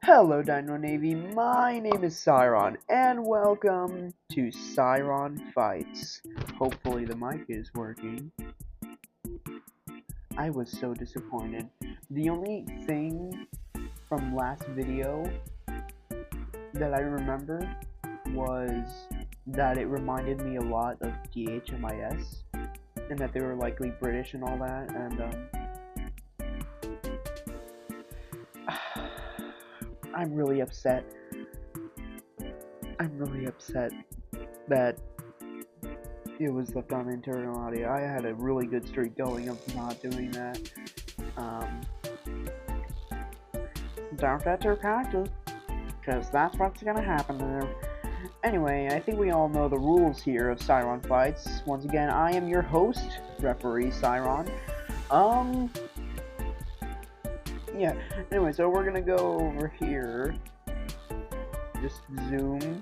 Hello Dino Navy, my name is Psyron, and welcome to Psyron Fights. Hopefully the mic is working. I was so disappointed. The only thing from last video that I remember was that it reminded me a lot of DHMIS, and that they were likely British and all that, and I'm really upset. I'm really upset that it was left on internal audio. I had a really good streak going of not doing that. Don't get too cocky, because that's what's gonna happen there. Anyway, I think we all know the rules here of Psyron Fights. Once again, I am your host, Referee Psyron. Yeah, anyway, so we're gonna go over here. Just zoom.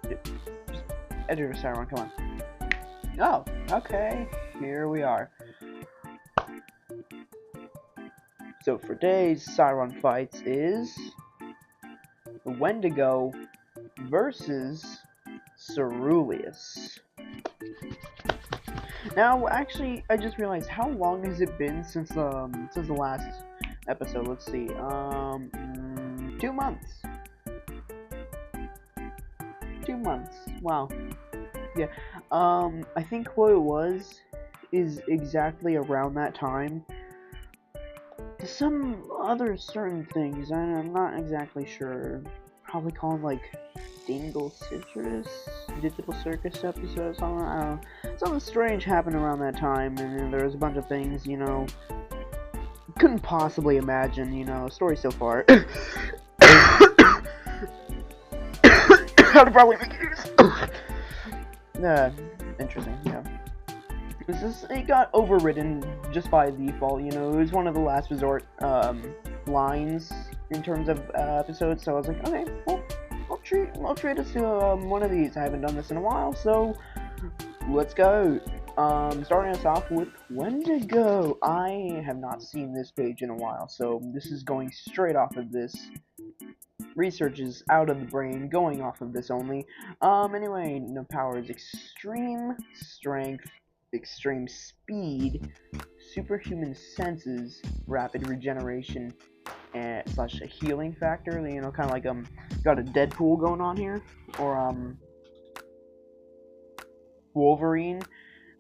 Just editor Psyron, come on. Oh, okay, here we are. So for today's Psyron Fights is the Wendigo versus Serulias. Now, actually, I just realized, how long has it been since the last episode? Let's see, 2 months. 2 months. Wow. Yeah. I think what it was is exactly around that time. Some other certain things, I'm not exactly sure. Probably called like Dingle Citrus, Digital Circus episode or something. I don't know. Something strange happened around that time, and then there was a bunch of things, you know, couldn't possibly imagine, you know, story so far. How to probably make it. Interesting, yeah. It got overridden just by default, you know. It was one of the last resort lines in terms of episodes, so I was like, okay, well, I'll treat us to one of these. I haven't done this in a while, so let's go. Starting us off with Wendigo. I have not seen this page in a while, so this is going straight off of this. Research is out of the brain, going off of this only. Anyway, no power is extreme strength, extreme speed, superhuman senses, rapid regeneration, and slash a healing factor. You know, kind of like got a Deadpool going on here, or Wolverine,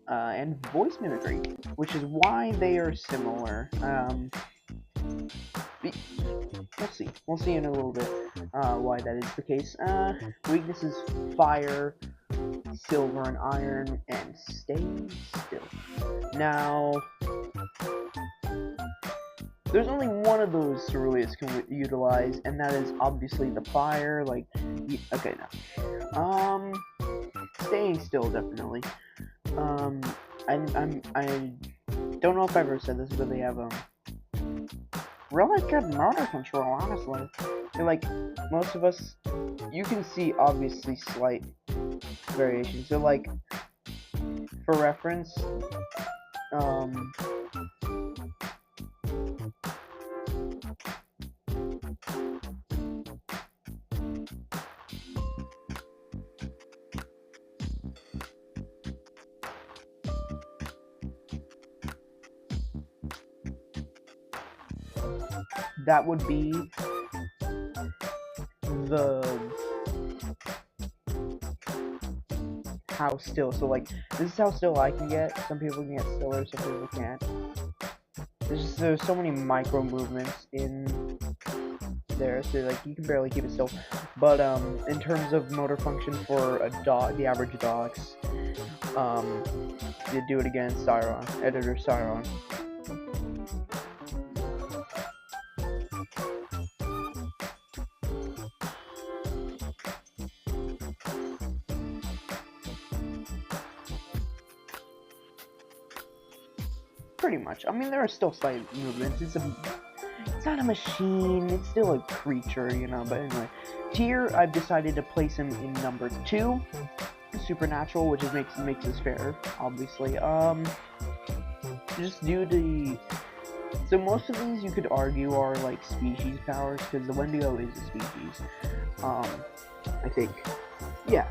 and voice mimicry, which is why they are similar. We'll see in a little bit why that is the case. Weaknesses: fire, silver and iron, and stay still. Now, there's only one of those Serulias can utilize, and that is obviously the fire. Like, okay, now, staying still, definitely. I don't know if I ever said this, but they have really good motor control, honestly. And like most of us, you can see obviously slight variations. So like, for reference, that would be the how still. So like, this is how still I can get. Some people can get stiller, some people can't. There's so many micro movements in there, so like you can barely keep it still. But in terms of motor function for a dog, the average dogs, you do it again, Psyron, editor Psyron. Pretty much. I mean, there are still slight movements. It's not a machine. It's still a creature, you know. But anyway, here I've decided to place him in number 2, supernatural, which makes this fair, obviously. Just due to So most of these you could argue are like species powers, because the Wendigo is a species. I think. Yeah.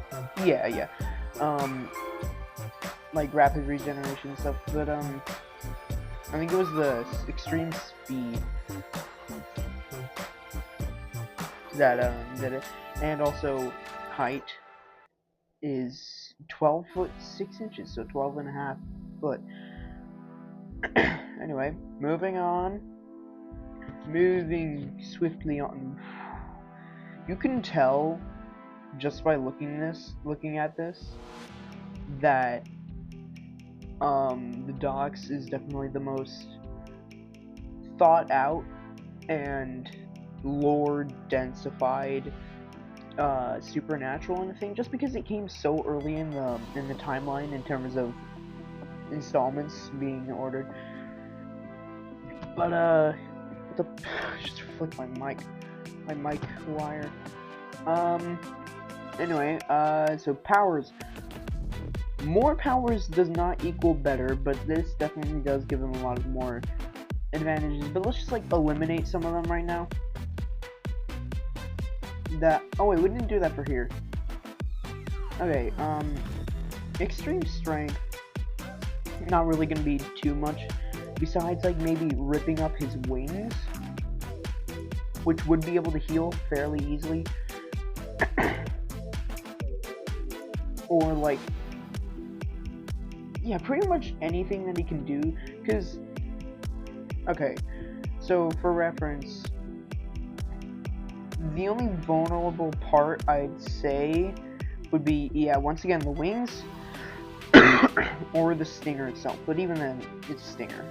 Like rapid regeneration and stuff, but I think it was the extreme speed that did it, and also height is 12 foot 6 inches, so 12.5 foot. Anyway, moving swiftly on. You can tell just by looking at this that the docks is definitely the most thought out and lore densified supernatural thing, just because it came so early in the timeline in terms of installments being ordered. But just flick my mic wire. Anyway, so powers. More powers does not equal better, but this definitely does give them a lot of more advantages. But let's just like eliminate some of them right now. Oh wait, we didn't do that for here. Okay, extreme strength, not really gonna be too much, besides like maybe ripping up his wings, which would be able to heal fairly easily. Or like, yeah, pretty much anything that he can do, because, okay, so for reference, the only vulnerable part I'd say would be, yeah, once again, the wings, or the stinger itself. But even then, it's stinger.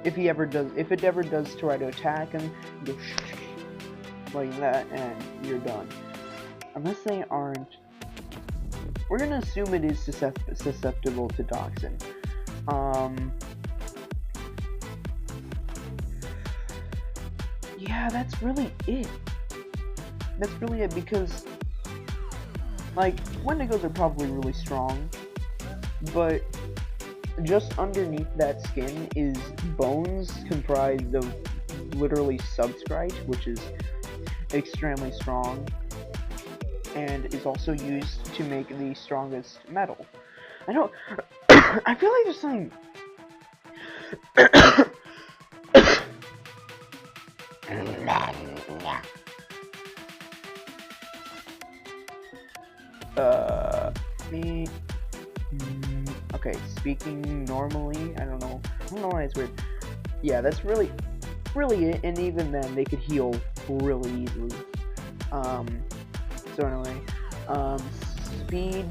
If it ever does try to attack him, you go like that, and you're done. Unless they aren't. We're gonna assume it is susceptible to toxin. Yeah, that's really it. Because, like, Wendigos are probably really strong, but just underneath that skin is bones comprised of literally substrate, which is extremely strong, and is also used to make the strongest metal. I don't. I feel like there's something. Okay, speaking normally, I don't know why it's weird. Yeah, that's really it, and even then, they could heal really easily. So anyway, speed,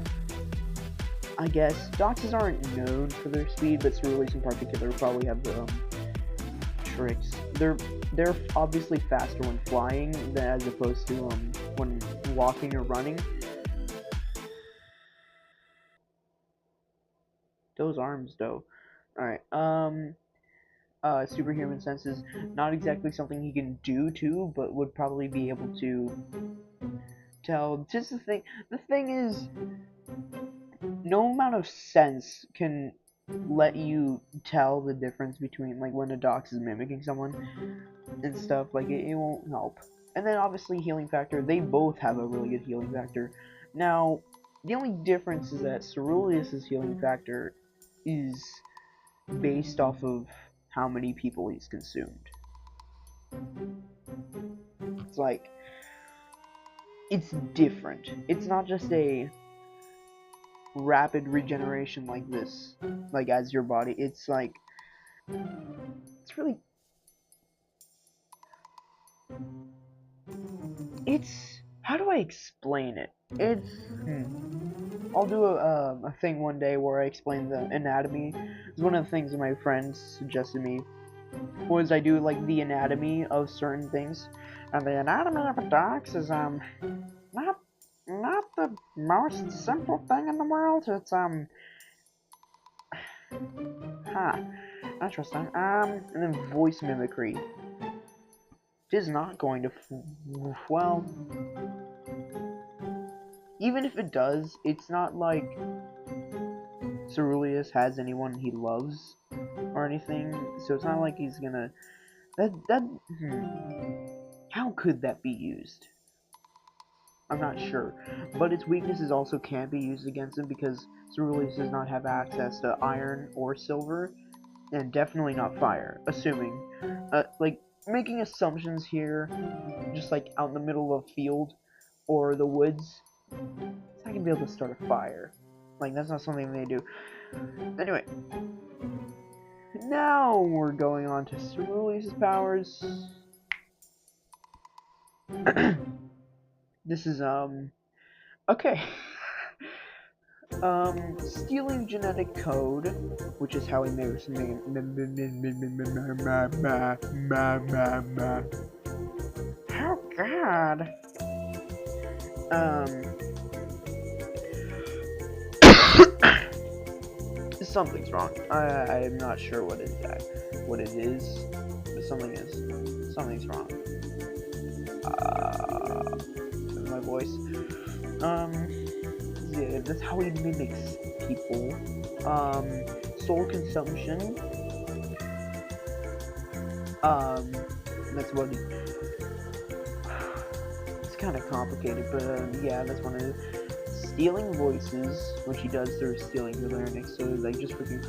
I guess. Doxes aren't known for their speed, but Serulias in particular probably have the, tricks. They're obviously faster when flying as opposed to, when walking or running. Those arms, though. Alright, superhuman senses, not exactly something he can do too, but would probably be able to tell. Just the thing is, no amount of sense can let you tell the difference between, like, when a dox is mimicking someone and stuff. Like, it won't help. And then obviously healing factor, they both have a really good healing factor. Now, the only difference is that Serulias' healing factor is based off of how many people he's consumed. It's like, it's different. It's not just a rapid regeneration like this, like as your body. It's like, it's really, how do I explain it? It's, I'll do a thing one day where I explain the anatomy. It's one of the things that my friends suggested me, was I do like the anatomy of certain things. And the anatomy of a dox is not the most simple thing in the world. It's interesting. And then voice mimicry. It is not going to, well, even if it does, it's not like Serulias has anyone he loves or anything, so it's not like he's gonna... How could that be used? I'm not sure. But its weaknesses also can't be used against him because Serulias does not have access to iron or silver, and definitely not fire, assuming. Like, making assumptions here, just like out in the middle of a field or the woods, it's not gonna be able to start a fire. Like, that's not something they do. Anyway. Now we're going on to Serulias' powers. This is, okay. Stealing genetic code, which is how he makes oh god. Something's wrong. I am not sure what it is, but something's wrong. My voice. Yeah, that's how he mimics people. Soul consumption. That's what he... It's kind of complicated, but yeah, that's one of it. Stealing voices, which he does through stealing your larynx, so like just freaking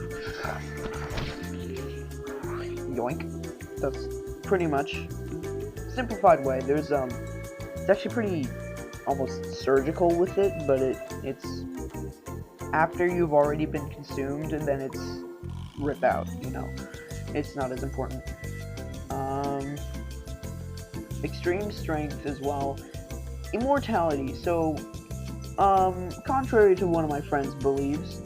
yoink. That's pretty much simplified way. There's it's actually pretty almost surgical with it, but it's after you've already been consumed, and then it's rip out, you know. It's not as important. Extreme strength as well. Immortality. So, contrary to one of my friends believes,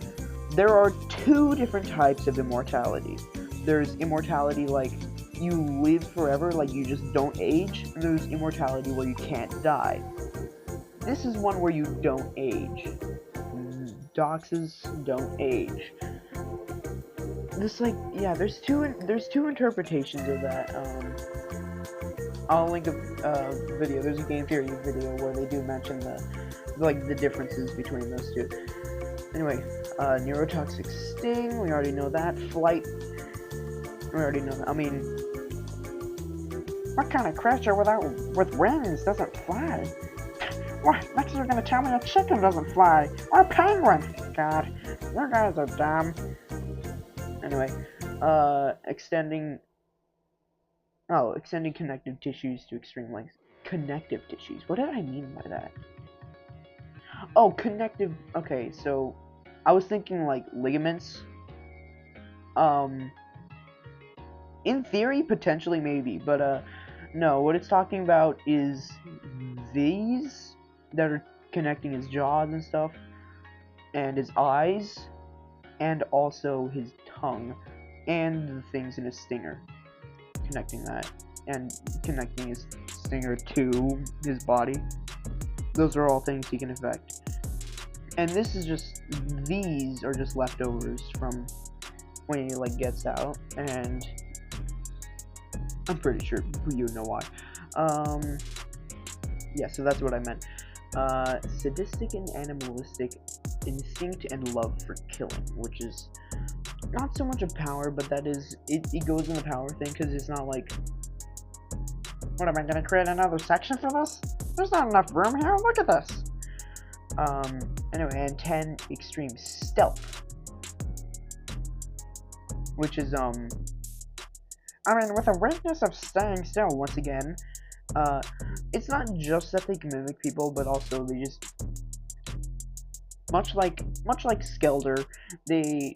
there are two different types of immortality. There's immortality like you live forever, like you just don't age, and there's immortality where you can't die. This is one where you don't age. Doxes don't age. This, like, yeah, there's two interpretations of that. I'll link a video. There's a game theory video where they do mention the differences between those two. Anyway, neurotoxic sting, we already know that. Flight, we already know that. I mean, what kind of creature with wings doesn't fly? What? Next you're gonna tell me a chicken doesn't fly, or a penguin? God, you guys are dumb. Anyway, extending connective tissues to extreme lengths. Connective tissues. What did I mean by that? Oh, connective. Okay, so I was thinking like ligaments. In theory, potentially maybe, but no. What it's talking about is these that are connecting his jaws and stuff, and his eyes, and also his tongue, and the things in his stinger. Connecting that, and connecting his stinger to his body. Those are all things he can affect. And this is just, these are just leftovers from when he, like, gets out, and I'm pretty sure you know why. Yeah, so that's what I meant. Sadistic and animalistic instinct and love for killing, which is not so much a power, but that is, it goes in the power thing, because it's not like, what, am I gonna create another section for this? There's not enough room here, look at this! Anyway, and 10, extreme stealth. Which is, I mean, with a weakness of staying still, once again, it's not just that they can mimic people, but also they just, much like Skelder, you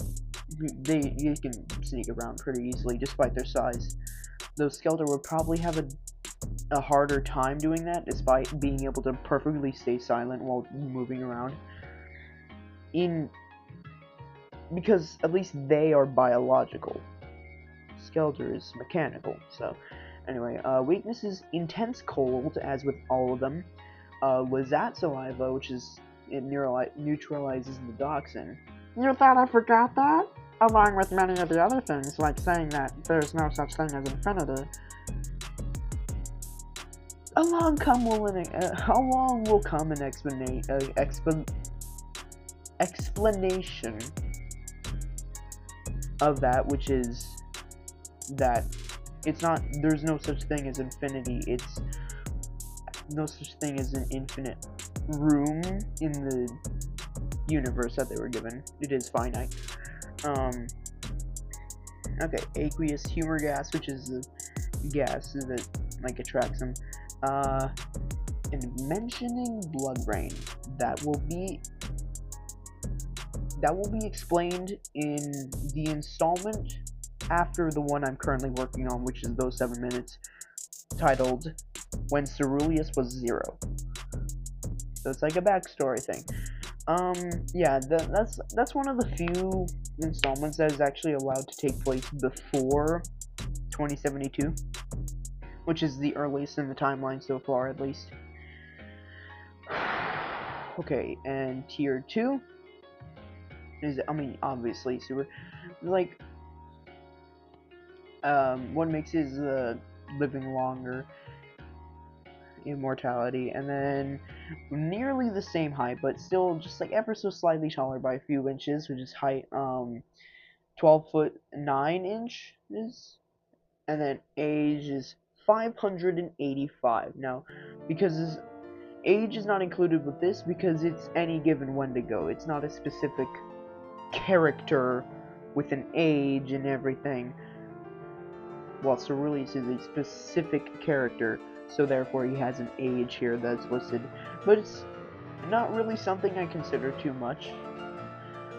can sneak around pretty easily, despite their size. Though Skelder would probably have a harder time doing that, despite being able to perfectly stay silent while moving around. Because at least they are biological. Skelder is mechanical, so... Anyway, weaknesses, intense cold, as with all of them. Lazat saliva, which is, it neutralizes the doxin. You thought I forgot that? Along with many of the other things, like saying that there's no such thing as infinity. Along will come an explanation. of that, which is that it's not, there's no such thing as infinity, it's no such thing as an infinite room in the universe that they were given. It is finite. Okay, aqueous humor gas, which is the gas that like attracts them. And mentioning blood rain, that will be explained in the installment after the one I'm currently working on, which is those 7 minutes, titled When Serulias Was Zero. So it's like a backstory thing. Yeah, that's one of the few installments that is actually allowed to take place before 2072, which is the earliest in the timeline so far, at least. Okay, and tier 2 is, I mean, obviously super, like, what makes his living longer, immortality, and then nearly the same height, but still just like ever so slightly taller by a few inches, which is height 12'9" is, and then age is 585. Now, because his age is not included with this because it's any given Wendigo, it's not a specific character with an age and everything, while Serulias is a specific character, so therefore he has an age here that's listed, but it's not really something I consider too much.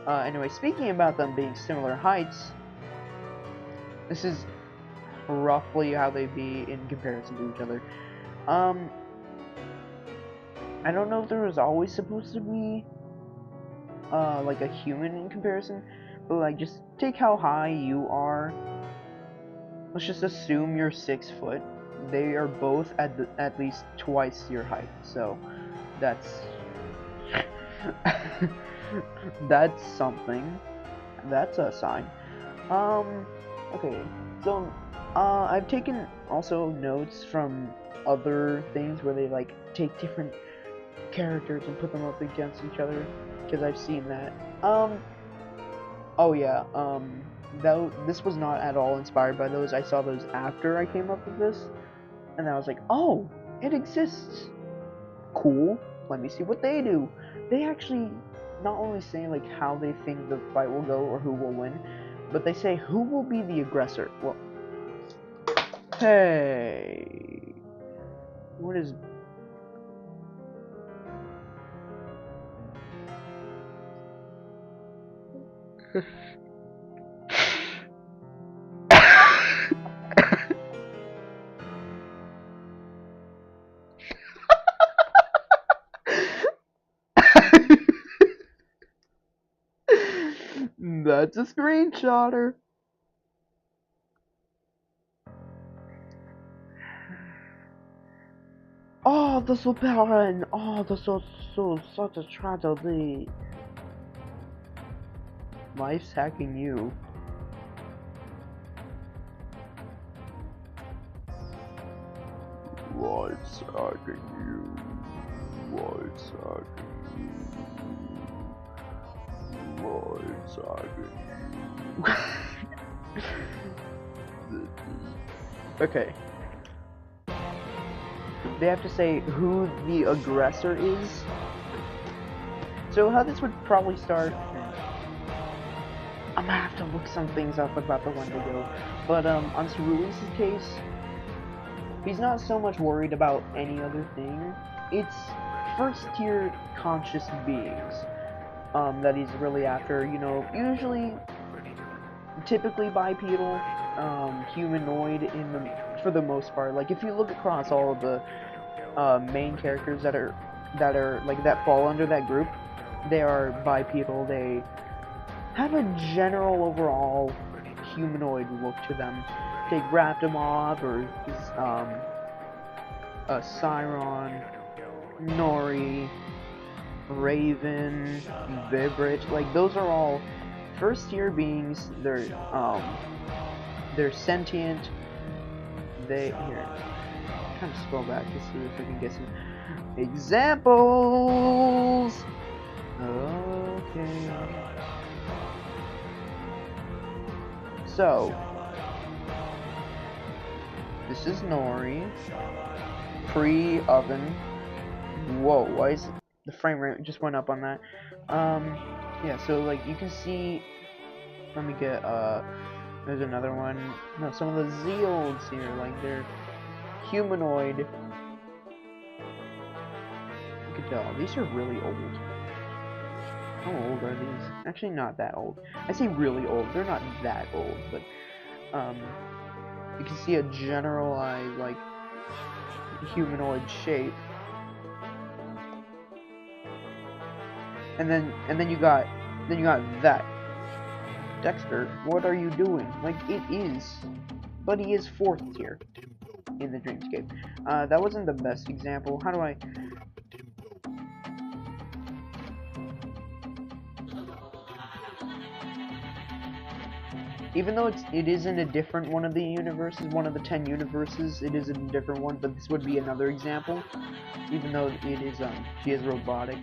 Anyway, speaking about them being similar heights, this is roughly how they be in comparison to each other. I don't know if there was always supposed to be like a human in comparison, but like just take how high you are. Let's just assume you're 6 foot. They are both at least twice your height, so that's that's something. That's a sign. Okay, so I've taken also notes from other things where they like take different characters and put them up against each other, because I've seen that. Oh yeah, this was not at all inspired by those. I saw those after I came up with this, and I was like, oh, it exists. Cool. Let me see what they do. They actually not only say like how they think the fight will go or who will win, but they say who will be the aggressor. Well, hey, what is? That's a screenshotter. Oh, the Psyron. Oh, that's such a tragedy. Life's hacking you. Life's hacking you. Life's hacking you. Life's hacking you. Okay. They have to say who the aggressor is. So how this would probably start, I'm gonna have to look some things up about the Wendigo, but on Serulias' case, he's not so much worried about any other thing. It's first-tier conscious beings that he's really after. You know, usually, typically bipedal, humanoid for the most part. Like if you look across all of the main characters that are like that fall under that group, they are bipedal. They have a general overall humanoid look to them. Take Raptimov or Psyron, Nori, Raven, Vibrate. Like those are all first-tier beings. They're sentient. Here, kind of scroll back to see if we can get some examples. Okay. So, this is Nori, pre-oven. Whoa, why is the frame rate just went up on that? Yeah, so like you can see, let me get, there's another one. No, some of the Zeolds here, like they're humanoid. You can tell, these are really old. How old are these? Actually, not that old. I say really old, they're not that old, but, you can see a generalized, like, humanoid shape. And then you got that. Dexter, what are you doing? Like, it is, but he is 4th tier in the Dreamscape. That wasn't the best example. How do I... Even though it is in a different one of the universes, one of the 10 universes, it is in a different one, but this would be another example. Even though it is, she is robotic.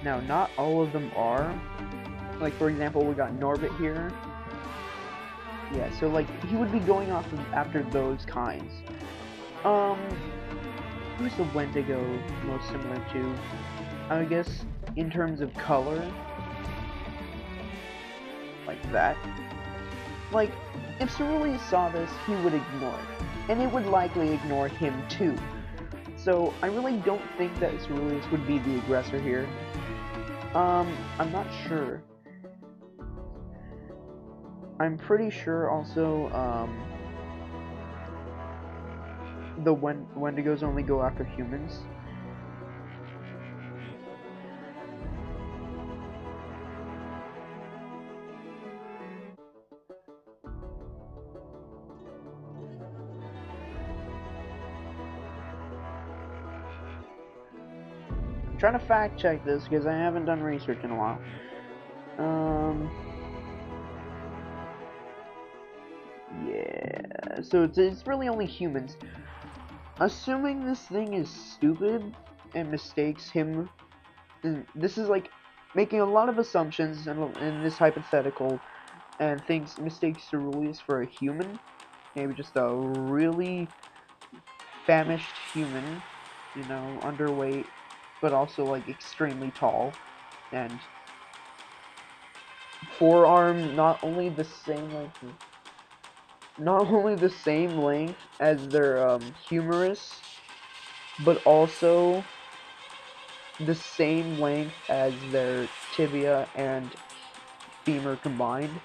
Now, not all of them are. Like, for example, we got Norbit here. Yeah, so, like, he would be going off of after those kinds. Who's the Wendigo most similar to? I guess, in terms of color. Like that. Like, if Serulias saw this, he would ignore it. And it would likely ignore him, too. So, I really don't think that Serulias would be the aggressor here. I'm not sure. I'm pretty sure also, the Wendigos only go after humans. I'm trying to fact check this because I haven't done research in a while. Yeah, so it's really only humans. Assuming this thing is stupid and mistakes him, this is like making a lot of assumptions in this hypothetical, and mistakes Ceruleus for a human, maybe just a really famished human, you know, underweight, but also like extremely tall, and forearm not only the same length as their humerus, but also the same length as their tibia and femur combined,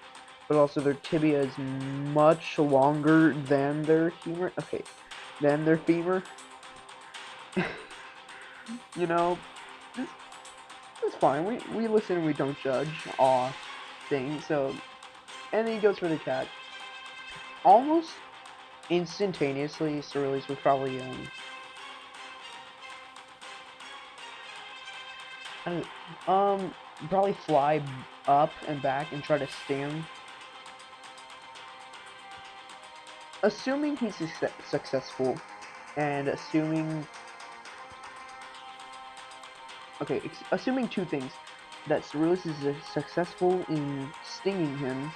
but also their tibia is much longer than their femur. Okay, than their femur. You know, it's fine. We listen and we don't judge. Aw, thing. So, and then he goes for the cat. Almost instantaneously, Ceruleus would probably probably fly up and back and try to sting. Assuming he's successful, and assuming... Okay, assuming two things. That Serulias is successful in stinging him,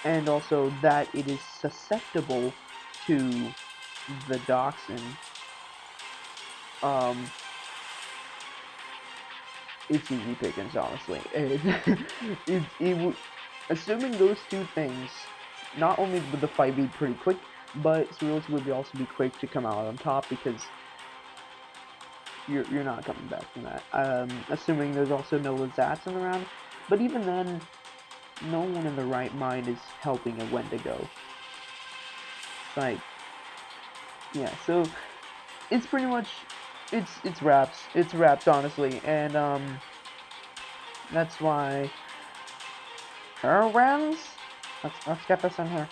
and also that it is susceptible to the Dachshund. It's easy pickings, honestly. Assuming those two things, not only would the fight be pretty quick, but Serulias would also be quick to come out on top, because you're not coming back from that. Assuming there's also no Lazatson around, but even then, no one in the right mind is helping a Wendigo. Like, yeah, so it's pretty much it's wraps honestly, and that's why Herwens. Let's get this in here.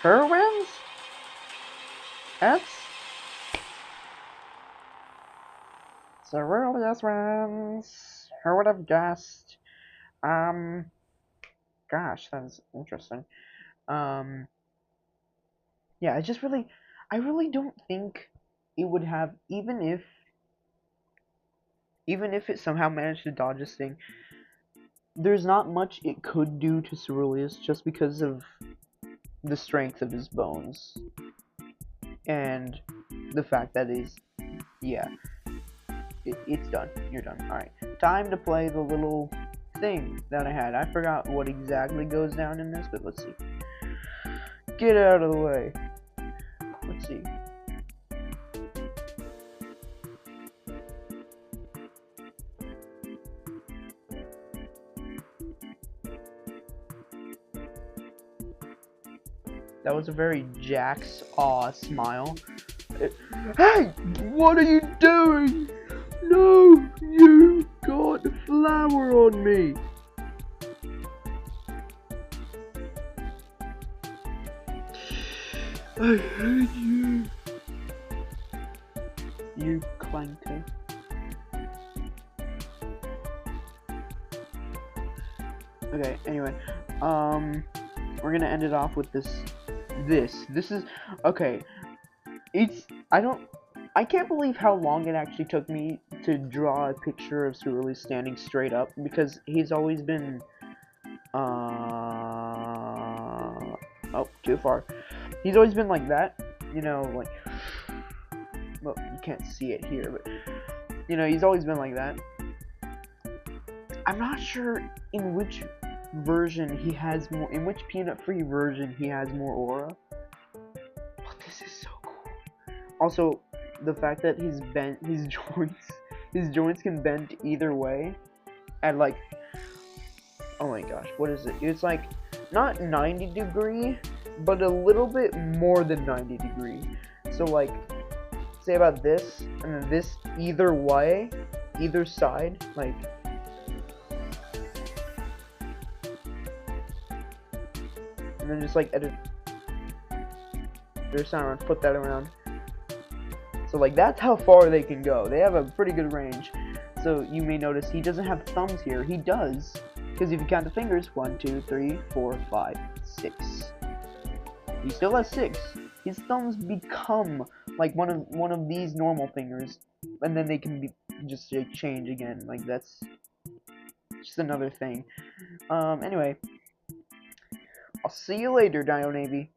Herwens? Serulias wins. Who would have guessed? Gosh, that's interesting. Um, yeah, I really don't think it would have, even if it somehow managed to dodge this thing, there's not much it could do to Serulias just because of the strength of his bones and the fact that yeah, it's done. You're done. Alright, time to play the little thing that I had. I forgot what exactly goes down in this, but let's see. Get out of the way. Let's see. That was a very Jack's aw smile. Hey! What are you doing? No! You got flour on me! I hate you! You clanker. Okay, anyway. We're gonna end it off with this is okay. I can't believe how long it actually took me to draw a picture of Serulias standing straight up, because he's always been oh, too far. He's always been like that, you know, like, well, you can't see it here, but you know, he's always been like that. I'm not sure in which version he has more, in which peanut-free version he has more aura. But this is so cool. Also, the fact that his joints can bend either way at like, oh my gosh, what is it? It's like not 90 degree, but a little bit more than 90 degree. So like, say about this, and then this either way, either side, like. And then just like edit their Psyron, put that around. So like that's how far they can go. They have a pretty good range. So you may notice he doesn't have thumbs here. He does, because if you count the fingers, 1, 2, 3, 4, 5, 6. He still has 6. His thumbs become like one of these normal fingers, and then they can be just change again. Like that's just another thing. Anyway. I'll see you later, Dino Navy.